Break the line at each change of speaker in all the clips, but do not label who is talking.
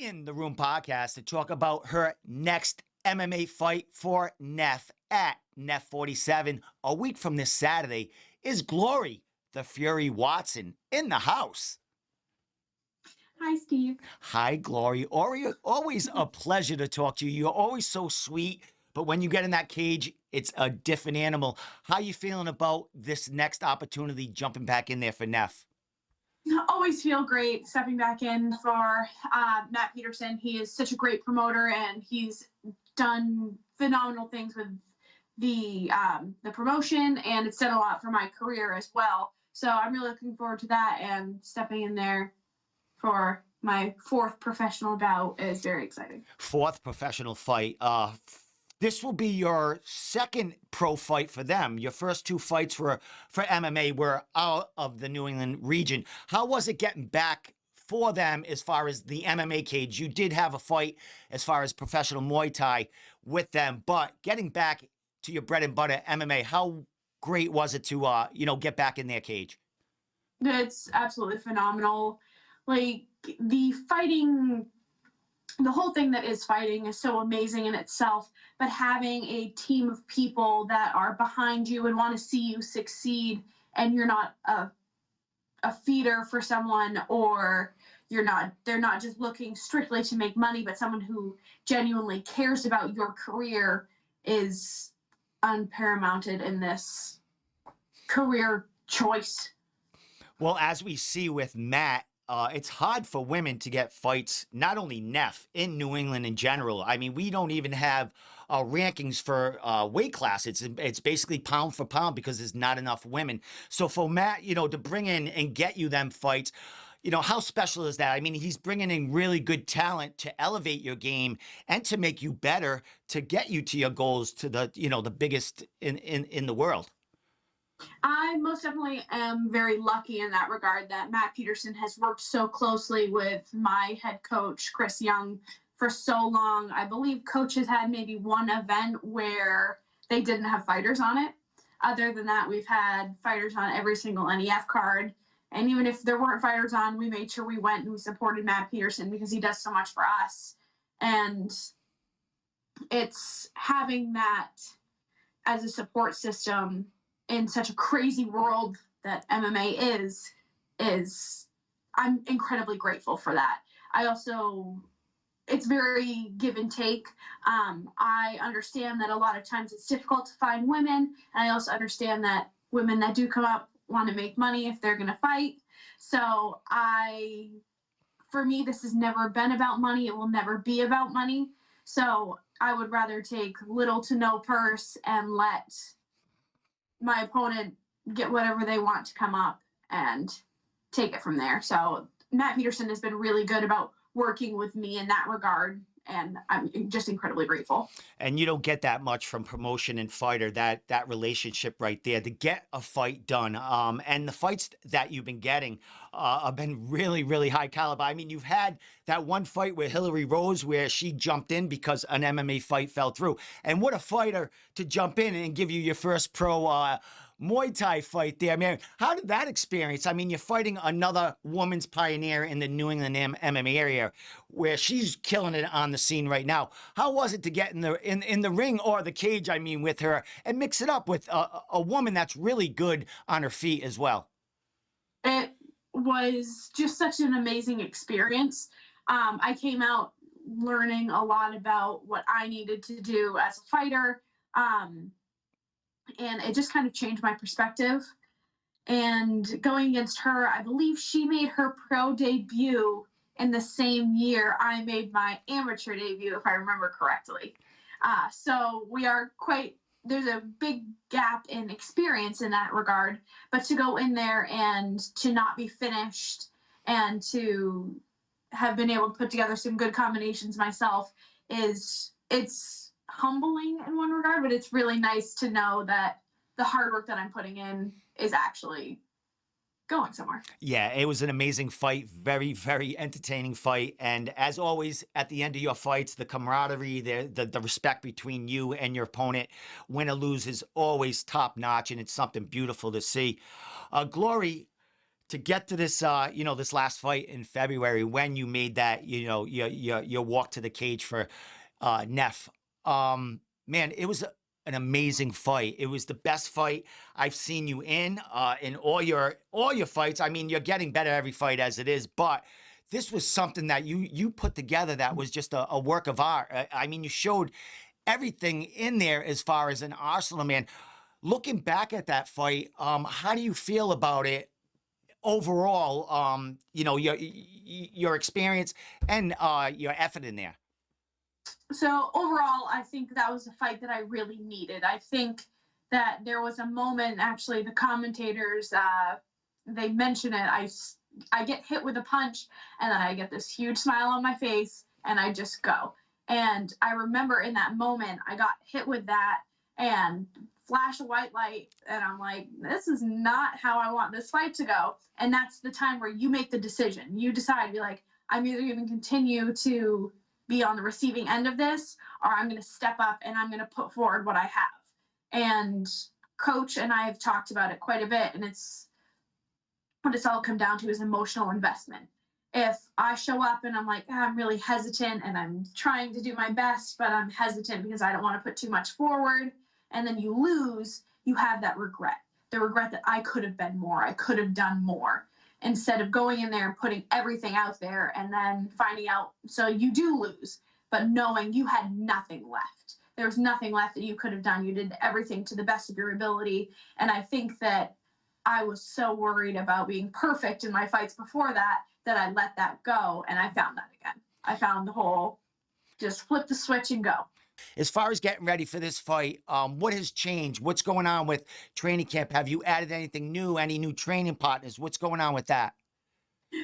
in the Room podcast to talk about her next MMA fight for NEF at NEF 47 a week from this Saturday is Glory, the Fury Watson, in the house.
Hi, Steve.
Hi, Glory. Always a pleasure to talk to you. You're always so sweet, but when you get in that cage, it's a different animal. How you feeling about this next opportunity jumping back in there for NEF?
Always feel great stepping back in for Matt Peterson. He is such a great promoter, and he's done phenomenal things with the promotion, and it's done a lot for my career as well. So I'm really looking forward to that, and stepping in there for my fourth professional bout is very exciting.
Fourth professional fight. This will be your second pro fight for them. Your first two fights for MMA were out of the New England region. How was it getting back for them as far as the MMA cage? You did have a fight as far as professional Muay Thai with them, but getting back to your bread and butter MMA, how great was it to get back in their cage?
It's absolutely phenomenal. Like, the fighting, the whole thing that is fighting is so amazing in itself, but having a team of people that are behind you and want to see you succeed, and you're not a feeder for someone, or they're not just looking strictly to make money, but someone who genuinely cares about your career, is unparamounted in this career choice.
Well, as we see with Matt, it's hard for women to get fights, not only NEF, in New England in general. I mean, we don't even have rankings for weight class. It's basically pound for pound because there's not enough women. So for Matt, to bring in and get you them fights, how special is that? I mean, he's bringing in really good talent to elevate your game and to make you better, to get you to your goals, to the biggest in the world.
I most definitely am very lucky in that regard that Matt Peterson has worked so closely with my head coach, Chris Young, for so long. I believe Coach has had maybe one event where they didn't have fighters on it. Other than that, we've had fighters on every single NEF card. And even if there weren't fighters on, we made sure we went and we supported Matt Peterson because he does so much for us. And it's having that as a support system in such a crazy world that MMA is I'm incredibly grateful for that. It's very give and take. I understand that a lot of times it's difficult to find women, and I also understand that women that do come up want to make money if they're going to fight. So for me, this has never been about money. It will never be about money. So I would rather take little to no purse and let my opponent get whatever they want to come up and take it from there. So Matt Peterson has been really good about working with me in that regard, and I'm just incredibly grateful.
And you don't get that much from promotion and fighter, that relationship right there to get a fight done. And the fights that you've been getting have been really, really high caliber. I mean, you've had that one fight with Hillary Rose where she jumped in because an MMA fight fell through. And what a fighter to jump in and give you your first pro Muay Thai fight there, man. How did that experience? I mean, you're fighting another woman's pioneer in the New England MMA area, where she's killing it on the scene right now. How was it to get in the ring, or the cage, I mean, with her, and mix it up with a woman that's really good on her feet as well?
It was just such an amazing experience. I came out learning a lot about what I needed to do as a fighter. And it just kind of changed my perspective. And going against her, I believe she made her pro debut in the same year I made my amateur debut, if I remember correctly. So there's a big gap in experience in that regard, but to go in there and to not be finished and to have been able to put together some good combinations myself it's humbling in one regard, but it's really nice to know that the hard work that I'm putting in is actually going somewhere.
Yeah, it was an amazing fight. Very, very entertaining fight. And as always, at the end of your fights, the camaraderie, the respect between you and your opponent, win or lose, is always top notch. And it's something beautiful to see. Glory, To get to this, this last fight in February when you made that, your walk to the cage for NEF. Man, it was an amazing fight. It was the best fight I've seen you in all your fights. I mean, you're getting better every fight as it is, but this was something that you put together that was just a work of art. I mean, you showed everything in there as far as an arsenal, man. Looking back at that fight, how do you feel about it overall? Your experience and your effort in there.
So overall, I think that was a fight that I really needed. I think that there was a moment, actually, the commentators, they mention it. I get hit with a punch, and then I get this huge smile on my face, and I just go. And I remember in that moment, I got hit with that and flash a white light, and I'm like, this is not how I want this fight to go. And that's the time where you make the decision. You decide, you're like, I'm either going to continue to be on the receiving end of this, or I'm going to step up and I'm going to put forward what I have. And coach and I have talked about it quite a bit, and it's what it's all come down to is emotional investment. If I show up and I'm like, I'm really hesitant and I'm trying to do my best, but I'm hesitant because I don't want to put too much forward, and then you lose, you have that regret. The regret that I could have been more, I could have done more, instead of going in there and putting everything out there and then finding out. So you do lose, but knowing you had nothing left. There was nothing left that you could have done. You did everything to the best of your ability. And I think that I was so worried about being perfect in my fights before that, that I let that go. And I found that again. I found the whole just flip the switch and go.
As far as getting ready for this fight, what has changed? What's going on with training camp? Have you added anything new? Any new training partners? What's going on with that?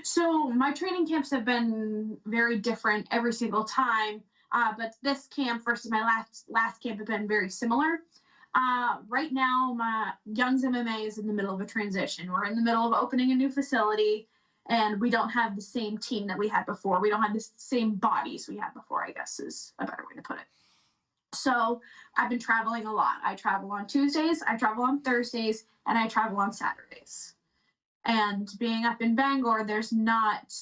So my training camps have been very different every single time, but this camp versus my last camp have been very similar. Right now, my Young's MMA is in the middle of a transition. We're in the middle of opening a new facility, and we don't have the same team that we had before. We don't have the same bodies we had before, I guess is a better way to put it. So I've been traveling a lot. I travel on Tuesdays, I travel on Thursdays, and I travel on Saturdays. And being up in Bangor, there's not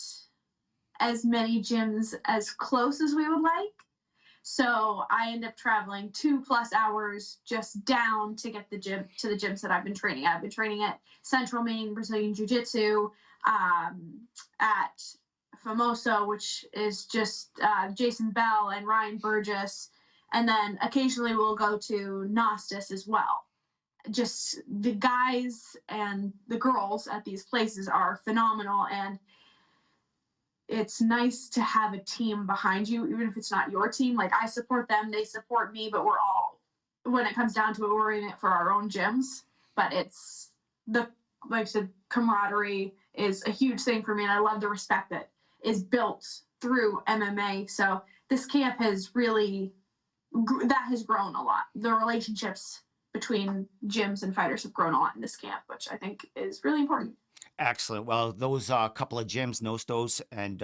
as many gyms as close as we would like. So I end up traveling 2+ hours just down to get the gyms that I've been training. I've been training at Central Maine Brazilian Jiu-Jitsu, at Famoso, which is just Jason Bell and Ryan Burgess. And then occasionally we'll go to Nostis as well. Just the guys and the girls at these places are phenomenal, and it's nice to have a team behind you, even if it's not your team. Like, I support them, they support me, but we're all, when it comes down to it, we're in it for our own gyms. But it's like I said, camaraderie is a huge thing for me, and I love the respect that is built through MMA. So this camp has really, that has grown a lot. The relationships between gyms and fighters have grown a lot in this camp, which I think is really important.
Excellent. Well, those are a couple of gyms, Nostos, and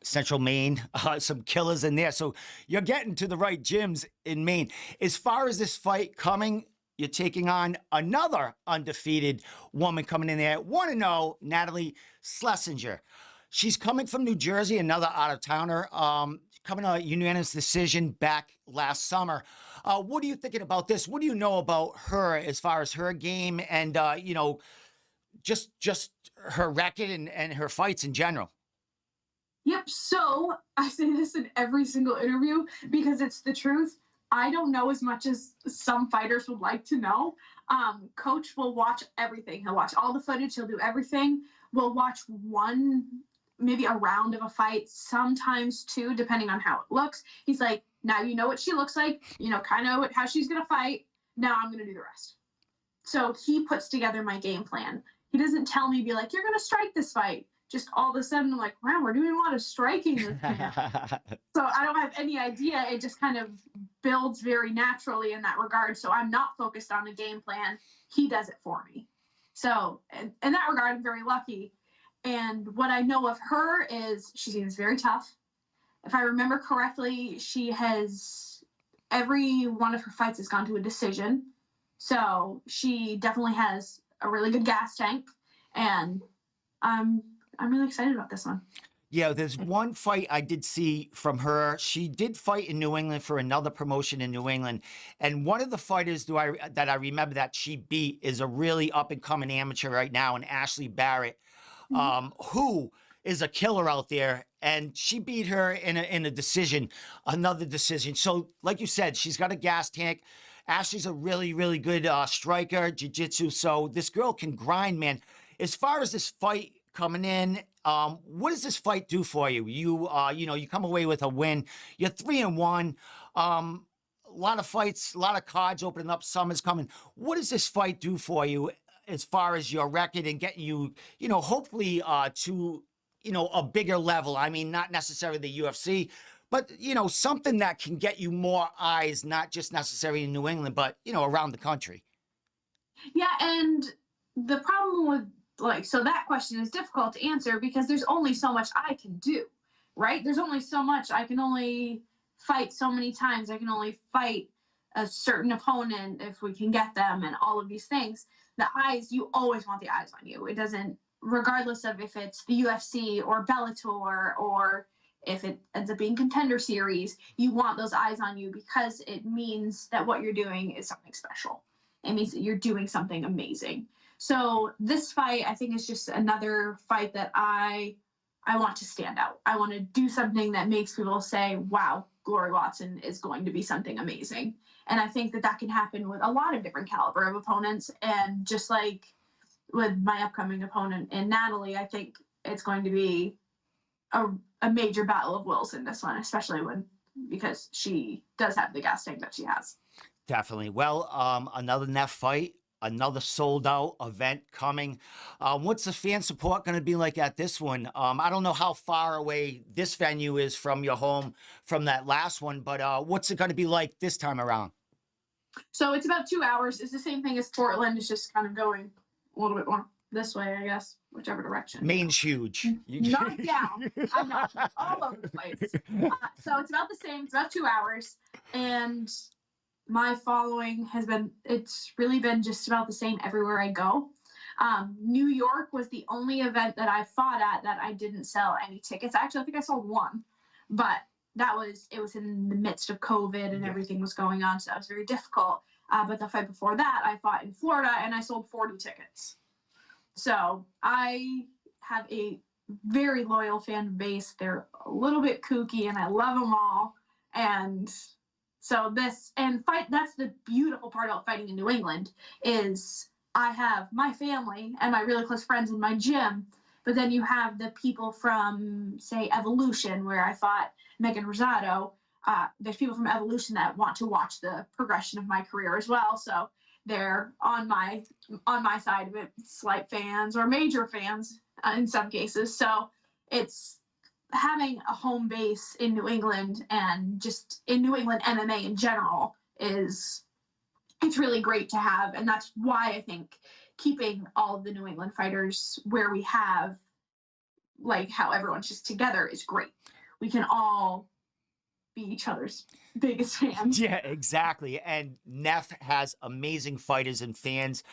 Central Maine, some killers in there. So you're getting to the right gyms in Maine. As far as this fight coming, you're taking on another undefeated woman coming in there. Want to know, Natalie Schlesinger. She's coming from New Jersey, another out-of-towner, coming a unanimous decision back last summer. What are you thinking about this? What do you know about her as far as her game and, just her record and her fights in general?
Yep. So I say this in every single interview because it's the truth. I don't know as much as some fighters would like to know. Coach will watch everything. He'll watch all the footage. He'll do everything. We'll watch maybe a round of a fight, sometimes two, depending on how it looks. He's like, now you know what she looks like, kind of how she's going to fight. Now I'm going to do the rest. So he puts together my game plan. He doesn't tell me, be like, you're going to strike this fight. Just all of a sudden, I'm like, wow, we're doing a lot of striking this camp. So I don't have any idea. It just kind of builds very naturally in that regard. So I'm not focused on the game plan. He does it for me. So in that regard, I'm very lucky. And what I know of her is she seems very tough. If I remember correctly, every one of her fights has gone to a decision. So she definitely has a really good gas tank. and I'm really excited about this one.
Yeah, there's one fight I did see from her. She did fight in New England for another promotion in New England. And one of the fighters that I remember that she beat is a really up and coming amateur right now, and Ashley Barrett, who is a killer out there. And she beat her in a decision, another decision. So, like you said, she's got a gas tank. Ashley's a really, really good striker, jiu-jitsu. So this girl can grind, man. As far as this fight coming in, what does this fight do for you? You come away with a win. You're 3-1. A lot of fights, a lot of cards opening up. Summer's coming. What does this fight do for you as far as your record and getting you, hopefully to, a bigger level? I mean, not necessarily the UFC, but, something that can get you more eyes, not just necessarily in New England, but, around the country.
Yeah, and the problem with so that question is difficult to answer because there's only so much I can do, right? There's only so much. I can only fight so many times. I can only fight a certain opponent if we can get them and all of these things. The eyes, you always want the eyes on you. It doesn't, regardless of if it's the UFC or Bellator or if it ends up being Contender Series, you want those eyes on you because it means that what you're doing is something special. It means that you're doing something amazing. So this fight, I think, is just another fight that I want to stand out. I want to do something that makes people say, wow, Glory Watson is going to be something amazing. And I think that can happen with a lot of different caliber of opponents. And just like with my upcoming opponent in Natalie, I think it's going to be a major battle of wills in this one, especially because she does have the gas tank that she has.
Definitely. Well, another NEF fight, another sold out event coming. What's the fan support going to be like at this one? I don't know how far away this venue is from your home from that last one, but what's it going to be like this time around?
So it's about 2 hours. It's the same thing as Portland. It's just kind of going a little bit more this way, I guess, whichever direction.
Maine's huge.
Not down. I'm not all over the place. So it's about the same. It's about 2 hours. And my following it's really been just about the same everywhere I go. New York was the only event that I fought at that I didn't sell any tickets. Actually, I think I sold one, but it was in the midst of COVID and everything was going on, so that was very difficult. But the fight before that, I fought in Florida and I sold 40 tickets. So I have a very loyal fan base. They're a little bit kooky and I love them all. And so that's the beautiful part about fighting in New England is I have my family and my really close friends in my gym, but then you have the people from, say, Evolution, where I fought Megan Rosado. There's people from Evolution that want to watch the progression of my career as well. So they're on my side of it, slight fans or major fans in some cases. So it's having a home base in New England and just in New England MMA in general it's really great to have. And that's why I think keeping all of the New England fighters where we have, like how everyone's just together, is great. We can all be each other's biggest fans.
Yeah, exactly. And NEF has amazing fighters and fans.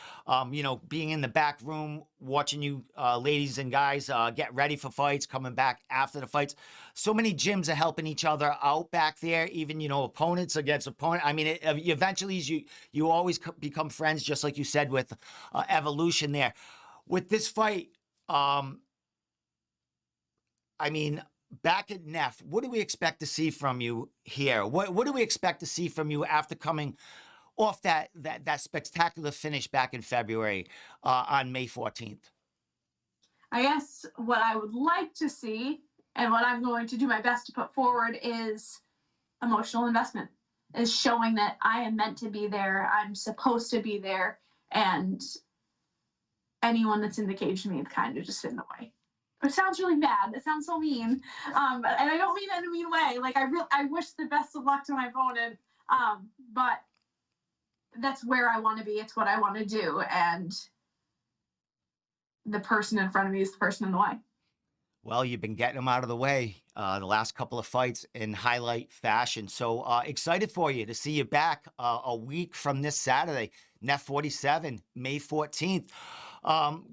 Being in the back room, watching you ladies and guys get ready for fights, coming back after the fights. So many gyms are helping each other out back there, even, opponents against opponent. I mean, eventually you always become friends, just like you said with Evolution there. With this fight, back at NEF, what do we expect to see from you here? What do we expect to see from you after coming off that spectacular finish back in February on May 14th?
I guess what I would like to see and what I'm going to do my best to put forward is emotional investment, is showing that I am meant to be there, I'm supposed to be there, and anyone that's in the cage to me is kind of just in the way. It sounds really bad. It sounds so mean. And I don't mean that in a mean way. Like, I wish the best of luck to my opponent. But that's where I want to be. It's what I want to do. And the person in front of me is the person in the way.
Well, you've been getting them out of the way the last couple of fights in highlight fashion. So excited for you to see you back a week from this Saturday, NEF 47, May 14th.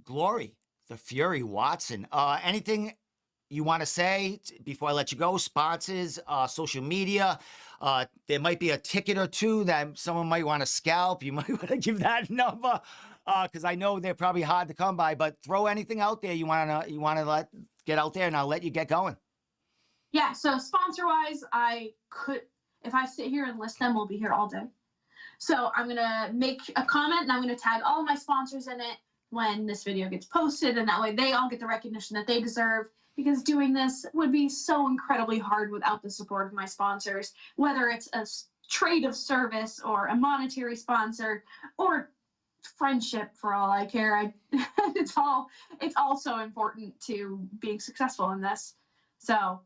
Glory, The Fury Watson. Anything you want to say before I let you go? Sponsors, social media. There might be a ticket or two that someone might want to scalp. You might want to give that number because I know they're probably hard to come by. But throw anything out there you want to let get out there, and I'll let you get going.
Yeah. So sponsor wise, I could, if I sit here and list them, we'll be here all day. So I'm gonna make a comment and I'm gonna tag all my sponsors in it when this video gets posted, and that way they all get the recognition that they deserve, because doing this would be so incredibly hard without the support of my sponsors, whether it's a trade of service or a monetary sponsor or friendship. For all I care, it's all so important to being successful in this. So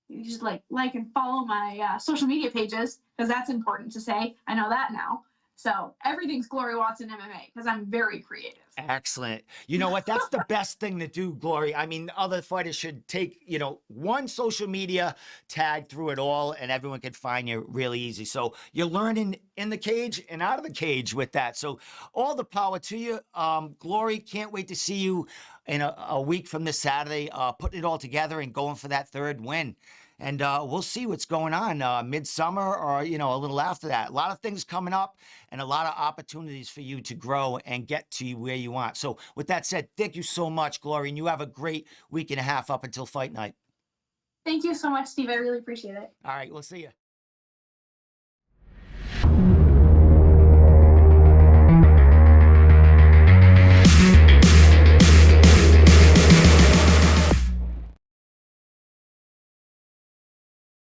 you just like and follow my social media pages, because that's important to say. I know that now. So everything's Glory Watson MMA, because I'm very creative.
Excellent. You know what? That's the best thing to do, Glory. I mean, other fighters should take, one social media tag through it all, and everyone can find you really easy. So you're learning in the cage and out of the cage with that. So all the power to you. Glory, can't wait to see you in a week from this Saturday, putting it all together and going for that third win. And we'll see what's going on midsummer or, a little after that. A lot of things coming up and a lot of opportunities for you to grow and get to where you want. So with that said, thank you so much, Glory. And you have a great week and a half up until fight night.
Thank you so much, Steve. I really appreciate it.
All right, we'll see you.